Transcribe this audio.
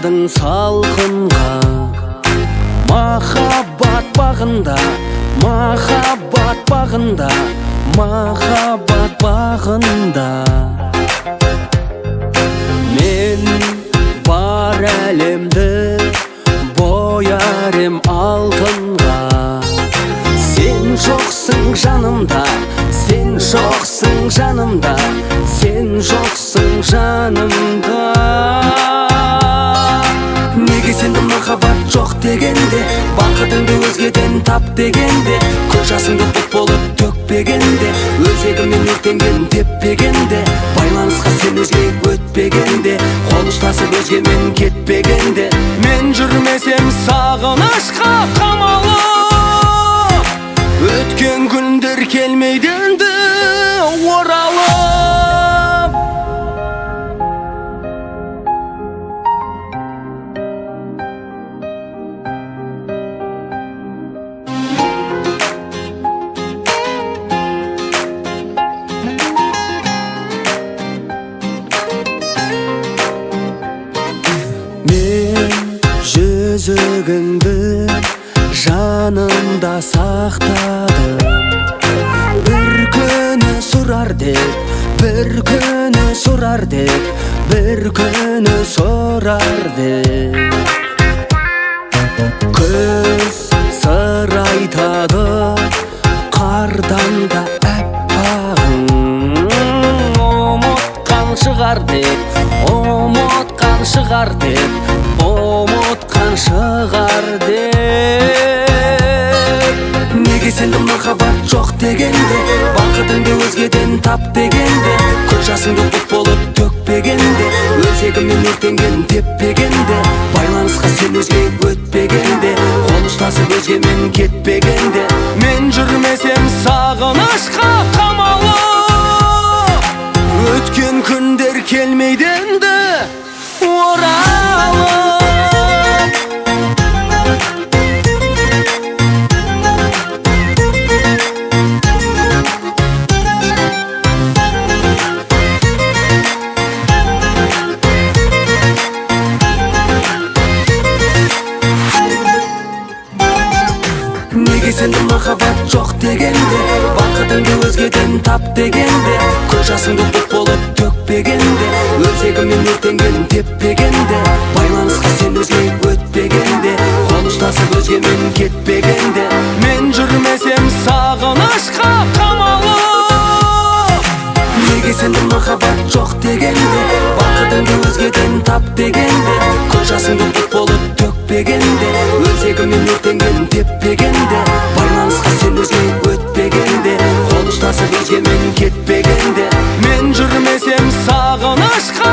бардың салқынға, махаббат бағында, махаббат бағында, махаббат бағында. Мен бар әлемді бояр ем алтынға. Сен жоқсың жанымда, сен жоқсың жанымда, сен жоқсың жанымда. Неге сенді махаббат жоқ дегенде, бақытыңды өзгеден тап дегенде, көз жасыңды бұлт болып төкпегенде, өзегімнен өртенген теппегенде, байланысқа сен өзге өтпегенде, қол ұстасып өзгемен кетпегенде, мен жүрмесем сағынышқа қамалып, өткен күндер келмейді енді оралып. Мен жүзігіңді жанымда сақтадым, бір күні сұрар деп, бір күні сұрар деп, бір күні сұрар деп. Көз сыр айтады қардан да әппағың, ұмытқан шығар деп, ұмытқан шығар деп, ұмытқан шығар деп. Неге сенді махаббат жоқ дегенде, бақытыңды өзгеден тап дегенде, көз жасыңды бұлт болып төкпегенде, өзегімнен өртенген теппегенде, байланысқа сен өзге өтпегенде, қол ұстасып өзгемен кетпегенде, мен жүрмесем сағынышқа қамалып, өткен күндер келмейді енді оралып. Неге сенді махаббат жоқ дегенде, бақытыңды өзгеден тап дегенде, көз жасыңды бұлт болып төкпегенде, өзегімнен өртенген теппегенде, байланысқа сен өзге өтпегенде, қол ұстасып өзгемен кетпегенде, мен жүрмесем сағынышқа қамалып. Неге сенді махаббат жоқ дегенде, бақытыңды өзгеден тап дегенде, көз жасыңды бұлт болып төкпегенде, өзегімнен өртенген теппегенде, байланысқа сен өзге өтпегенде, қол ұстасып өзгемен кетпегенде, мен жүрмесем сағынышқа